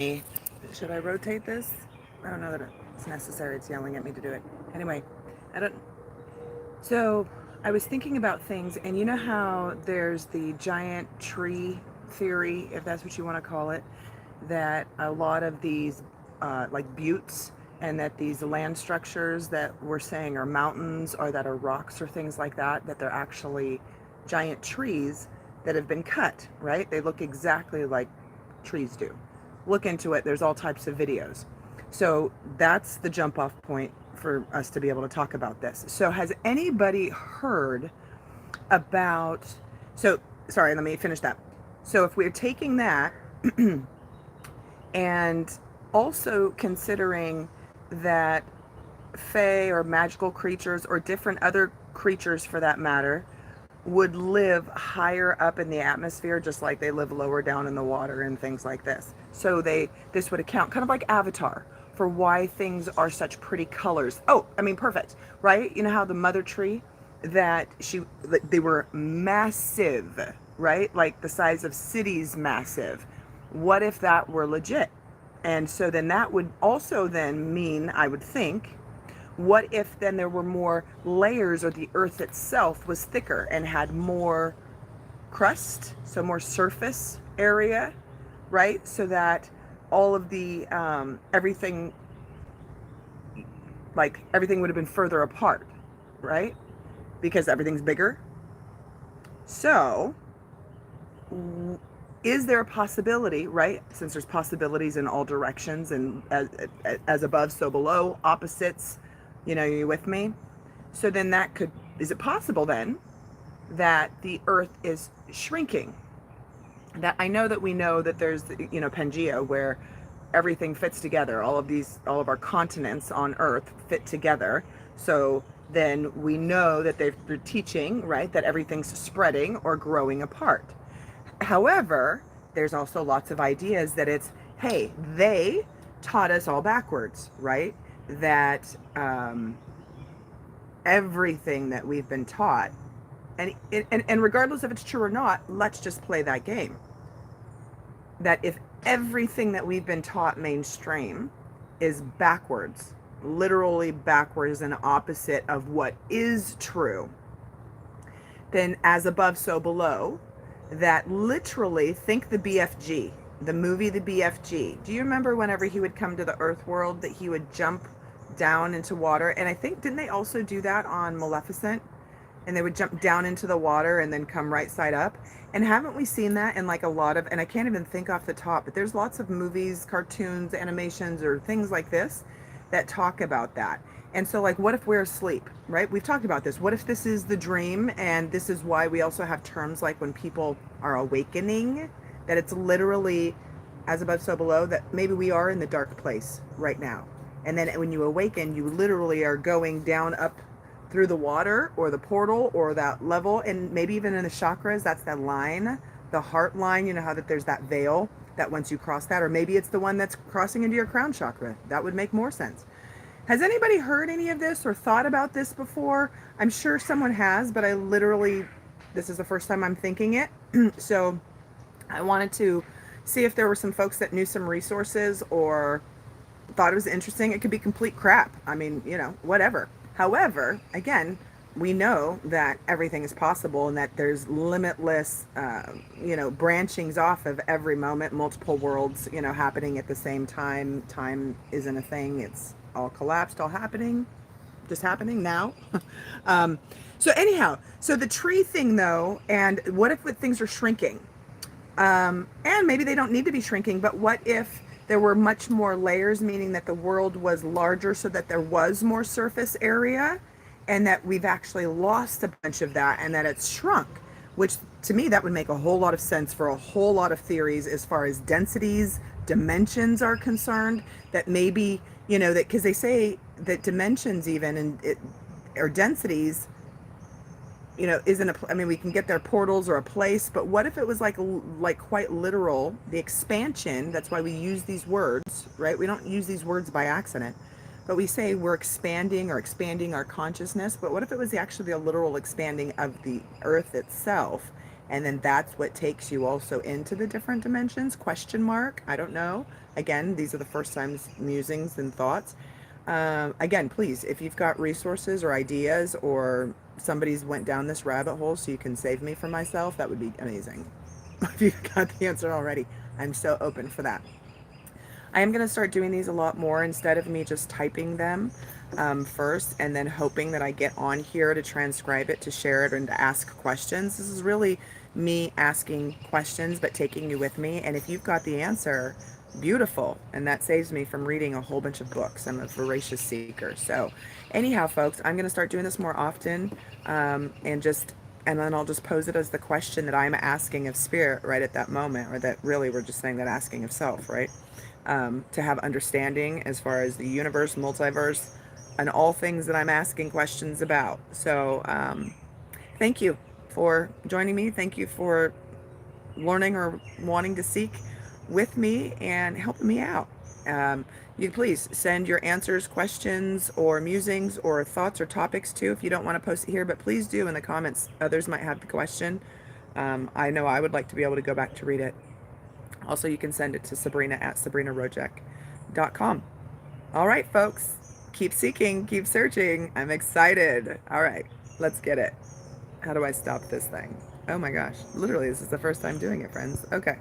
Should I rotate this? I don't know that it's necessary. It's yelling at me to do it. Anyway, I don't. So I was thinking about things, and you know how there's the giant tree theory, if that's what you want to call it, that a lot of these, like buttes, and that these land structures that we're saying are mountains or that are rocks or things like that, that they're actually giant trees that have been cut, right? They look exactly like trees do. Look into it, there's all types of videos. So that's the jump off point for us to be able to talk about this. So, has anybody heard about? So, sorry, let me finish that. So, if we're taking that and also considering that fae or magical creatures or different other creatures for that matter would live higher up in the atmosphere just like they live lower down in the water and things like this. So this would account kind of like Avatar for why things are such pretty colors. Oh, I mean perfect, right? You know how the mother tree they were massive, right? Like the size of cities massive. What if that were legit? And so then that would also then mean, I would think, what if then there were more layers or the earth itself was thicker and had more crust, so more surface area, right? So that all of the everything would have been further apart, right? Because everything's bigger. So, is there a possibility, right? Since there's possibilities in all directions and as above, so below, opposites, you with me? So then is it possible then that the earth is shrinking? That I know that we know that there's, Pangea, where everything fits together. All of our continents on earth fit together. So then we know that they're teaching, right, that everything's spreading or growing apart. However, there's also lots of ideas that hey, they taught us all backwards, right? That everything that we've been taught, and regardless if it's true or not, let's just play that game. That if everything that we've been taught mainstream is backwards, literally backwards and opposite of what is true, then as above, so below, that literally, think the BFG, the movie The BFG. Do you remember whenever he would come to the Earth world that he would jump down into water? And I think, didn't they also do that on Maleficent? And they would jump down into the water and then come right side up. And haven't we seen that in like a lot of, and I can't even think off the top, but there's lots of movies, cartoons, animations, or things like this that talk about that. And so, like, what if we're asleep, right? We've talked about this. What if this is the dream? And this is why we also have terms like when people are awakening, that it's literally as above, so below, that maybe we are in the dark place right now. And then when you awaken, you literally are going down up through the water or the portal or that level. And maybe even in the chakras, that's that line, the heart line, you know how that there's that veil that once you cross that, or maybe it's the one that's crossing into your crown chakra. That would make more sense. Has anybody heard any of this or thought about this before? I'm sure someone has, but this is the first time I'm thinking it. So I wanted to see if there were some folks that knew some resources or thought it was interesting. It could be complete crap. I mean, whatever. However, again, we know that everything is possible and that there's limitless, branchings off of every moment, multiple worlds, happening at the same time. Time isn't a thing. It's all collapsed, all happening, just happening now. So anyhow, so the tree thing though, and what if things are shrinking? And maybe they don't need to be shrinking, but what if there were much more layers, meaning that the world was larger so that there was more surface area, and that we've actually lost a bunch of that and that it's shrunk, which to me, that would make a whole lot of sense for a whole lot of theories as far as densities, dimensions are concerned, that maybe, that because they say that dimensions even or densities, I mean, we can get their portals or a place, but what if it was like quite literal, the expansion? That's why we use these words, right? We don't use these words by accident, but we say we're expanding our consciousness. But what if it was actually a literal expanding of the earth itself? And then that's what takes you also into the different dimensions, question mark. I don't know. Again, these are the first times musings and thoughts. Again, please, if you've got resources or ideas, or somebody's went down this rabbit hole so you can save me from myself, that would be amazing. If you've got the answer already, I'm so open for that. I am going to start doing these a lot more, instead of me just typing them first and then hoping that I get on here to transcribe it, to share it, and to ask questions. This is really me asking questions, but taking you with me. And if you've got the answer, beautiful. And that saves me from reading a whole bunch of books. I'm a voracious seeker. So, anyhow, folks, I'm going to start doing this more often, and then I'll just pose it as the question that I'm asking of spirit right at that moment, or that really we're just saying that asking of self, right? To have understanding as far as the universe, multiverse, and all things that I'm asking questions about. So, thank you for joining me. Thank you for learning or wanting to seek with me and helping me out. You can please send your answers, questions, or musings, or thoughts or topics too, if you don't want to post it here, but please do in the comments. Others might have the question. I know I would like to be able to go back to read it. Also, you can send it to Sabrina at sabrinarojek.com. All right, folks, keep seeking, keep searching. I'm excited. All right, let's get it. How do I stop this thing? Oh my gosh, literally, this is the first time doing it, friends. Okay.